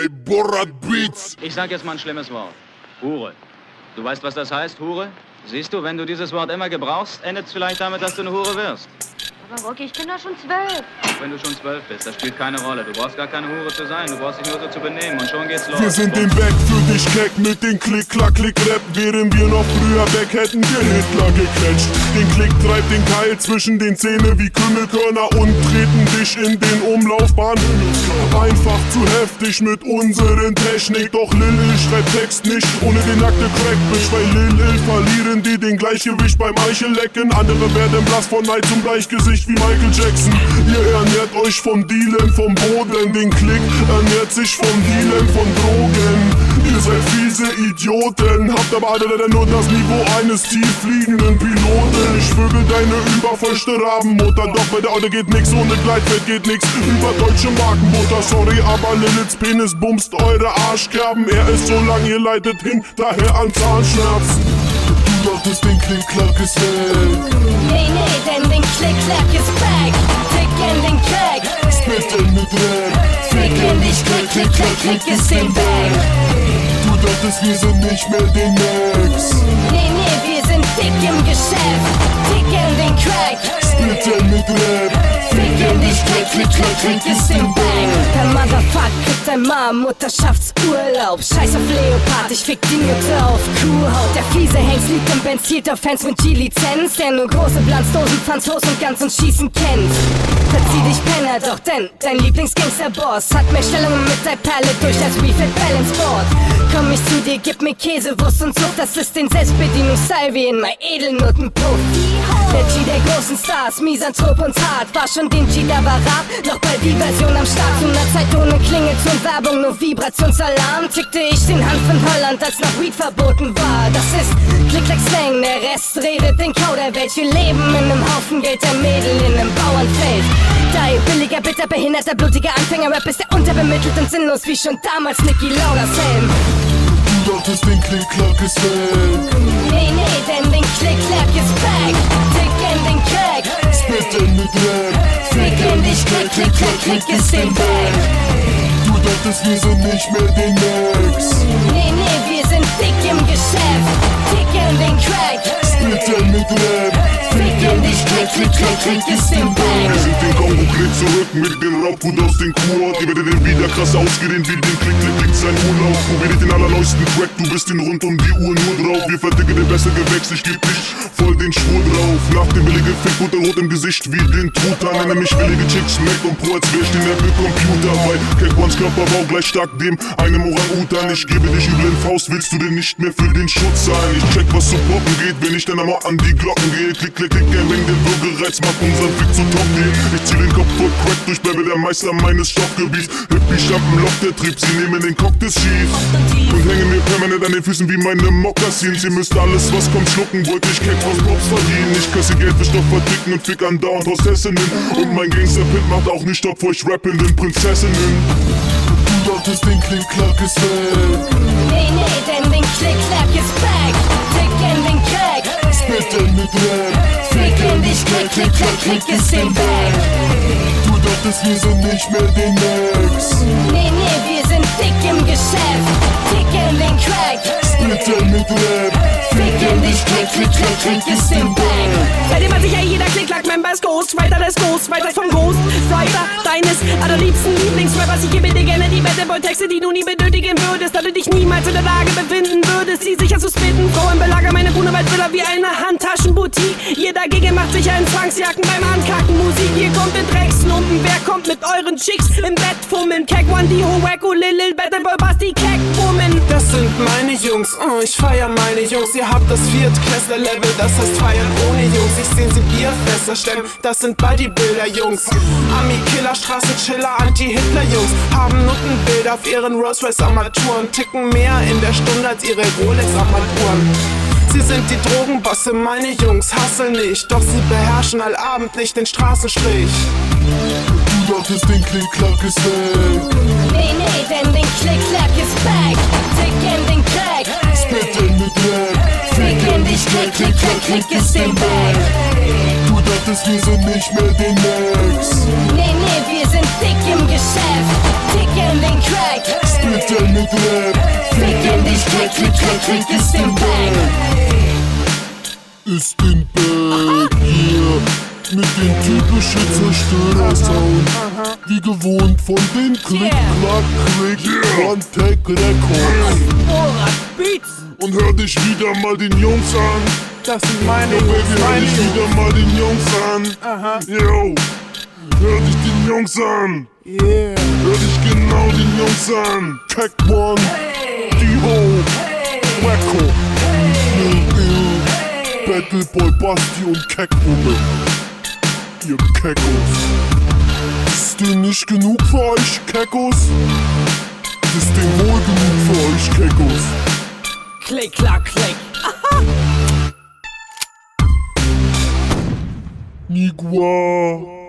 Ey, Borat Beats! Ich sag jetzt mal ein schlimmes Wort. Hure. Du weißt, was das heißt, Hure? Siehst du, wenn du dieses Wort immer gebrauchst, endet es vielleicht damit, dass du eine Hure wirst. Aber Rocky, ich bin doch schon 12. Wenn du schon 12 bist, das spielt keine Rolle. Du brauchst gar keine Hure zu sein, du brauchst dich nur so zu benehmen und schon geht's los. Wir sind im Back für dich keck mit den Klick-Klack-Klick-Rap. Wären wir noch früher weg, hätten wir Hitler gequetscht. Den Klick treibt den Keil zwischen den Zähnen wie Kümmelkörner und treten dich in den Umlaufbahn. Einfach zu heftig mit unseren Technik. Doch Lil Il schreibt Text nicht ohne den nackte Crack-Bitch. Bei Lil Il verlieren die den Gleichgewicht beim Eichellecken. Andere werden blass von Neid zum Bleichgesicht wie Michael Jackson. Ihr ernährt euch vom Dealen vom Boden. Den Klick ernährt sich vom Dealen von Drogen. Ihr seid fiese Idioten, habt aber alle nur das Niveau eines tieffliegenden Piloten. Ich vögel deine überfeuchte Rabenmutter, doch bei der Eule geht nix, ohne Gleitfeld geht nix über deutsche Markenbutter. Sorry, aber Liliths Penis bumst eure Arschkerben. Er ist so lang, ihr leidet hinterher an Zahnschmerzen. Du dachtest, den Klick-Klack ist weg. Nee, denn den Klick-Klack ist back. Dick in den Crack. Spitten mit Rap. Fick in dich, Klick ist im Bag. Du dachtest, wir sind nicht mehr den Max. Nee, wir sind dick im Geschäft. Dick in den Crack. Spitten mit Rap. Fick in dich, Klick ist im Bag. Der Motherfuck kriegt ein Mutterschaftsurlaub. Scheiß auf Leopard, ich fick die Mütter auf Kuhhaut. Der fiese Hengst liegt im Benz, hielt auf Fans mit G-Lizenz. Der nur große Glanzdosen, Franzos und ganz und Schießen kennt. Verzieh dich, Penner, doch denn dein Lieblingsgangster-Boss hat mehr Stellungen mit der Perle durch als Refit Balance Board. Komm ich zu dir, gib mir Käse, Wurst und Zucht. Das ist den Selbstbedienungsstyle wie in mein Edelnotenpuff. Der G der großen Stars, Misanthrop und hart. War schon den G, da war Rap, noch bei die Version am Start. Zu einer Zeit ohne Klingelton, Werbung, nur Vibrationsalarm. Tickte ich den Hanf in Holland, als noch Weed verboten war. Das ist Klick-Klack-Slang, der Rest redet den Kauderwelsch. Wir leben in einem Haufen Geld, der Mädel in einem Bauernfeld. Da ihr billiger, bitter, behinderter, blutiger Anfänger-Rap ist der unterbemittelt und sinnlos wie schon damals Niki Laudas Helm. Du dachtest, den Klick-Klack ist weg. Nee, denn den Klick-Klack ist back. Dick in den Crack. Spitten mit Rap. Fick in dich, Klick ist im Bag. Du dachtest, wir sind nicht mehr den Max. Nee, wir sind dick im Geschäft. Dick in den Crack. Spitten mit Rap. Fick in dich, Klick ist im Bag. Wir sind den Kongo-Klick zurück mit dem Raubhut aus den Kurort. Ihr werdet den wieder krass ausgedehnt wie den Klick sein Urlaub. Probier nicht den allerneuesten Crack, du bist den rund um die Uhr nur drauf. Wir verdicken den besser Gewächs, ich geb dich voll den Schwur drauf. Nach dem billigen Fick und rot im Gesicht wie den Truthahn. Nenne mich willige Chicks, Mac und Pro, als wär ich den Apple-Computer. Bei Cake Ones Körperbau gleich stark dem einem Orang-Utan. Ich gebe dich übel in Faust, willst du denn nicht mehr für den Schutz sein? Ich check, was zu poppen geht, wenn ich dann einmal an die Glocken gehe. Klick, Gang, der Bürgerreiz macht unseren Fick zu top gehen. Ich zieh den Kopf voll Crack durch, bleibe der Meister meines Stoffgebiets. Hippie-Schlampen, Loch der Trieb, sie nehmen den Cocktails schief und hängen mir permanent an den Füßen wie meine Mokassins. Ihr müsst alles, was kommt, schlucken, wollte ich Cake aus Pops verdienen. Ich kasse Geld für Stoff verdicken und fick andauernd Hostessinnen. Und mein Gangster-Pit macht auch nicht Stopp vor euch rappenden Prinzessinnen. Du dachtest, den Klick-Klack ist weg. Nee, denn den Klick-Klack ist back. Dick in den Crack. Spitten mit Rap. Fick in dich, Klick ist im Bag. Du dachtest, wir sind nicht mehr den Max. Nee, wir sind dick im Geschäft. Dick in den Crack. Spitten mit Rap. Fick in dich, Klick ist im Bag. Seitdem hat sich ja jeder Klick-Klack-Member ist Ghostwriter des Ghostwriters vom Ghostwriter deines allerliebsten Lieblingsrappers. Ich gebe dir gerne die Bad Boy-Texte, die du nie benötigen würdest, da du dich niemals in der Lage befinden würdest, sie sicher zu spitten. Frauen belagern meine Grunewaldvilla wie eine Handtaschenboutique. Ihr dagegen macht sich einen Zwangsjacken beim Ankacken. Musik, ihr kommt in Dreckslumpen. Wer kommt mit euren Chicks im Bett fummeln? Cake One, die Wacko, Lil, Bad Boy, Basti, Cake-Woman. Das sind meine Jungs, ich feier meine Jungs. Ihr habt das Viertklässler-Level, das heißt feiern ohne Jungs. Ich seh sie Bierfässer stemmen, das sind Bodybuilder-Jungs. Ami-Killer, Straßenchiller, Anti-Hitler-Jungs haben Nuttenbilder auf ihren Rolls-Royce-Armaturen, ticken mehr in der Stunde als ihre Rolex-Armaturen. Sie sind die Drogenbosse, meine Jungs hasseln nicht, doch sie beherrschen allabendlich den Straßenstrich. Du dachtest, den Klick-Klack ist weg. Nee, denn den Klick-Klack ist back. Dick in den Crack. Spitten mit Rap. Fick in dich, Klick ist im Bag. Du dachtest, wir sind nicht mehr den Max. Nee, wir sind dick im Geschäft. Dick in den Crack. Spitten mit Rap. Fick in dich, klick, klick, klick, klick, ist im Bag. Ist in Bag, yeah. Mit den typischen Zerstörer-Sound. Wie gewohnt von den Klick-Klack-Klick One-Tag-Records. Borat Beats. Und hör dich wieder mal den Jungs an. Das sind meine Yo, Jungs, Baby, hör meine dich Jungs. wieder mal den Jungs an. Yo, hör dich den Jungs an. Yeah. Hör dich genau den Jungs an. Tech One, D.O., Wacko, Lil Ill, Battle Boy Basti und Keckbumme. Ihr Keckos. Ist denn nicht genug für euch, Keckos? Ist denn wohl genug für euch, Keckos? Klick, klack, klick. Nigua.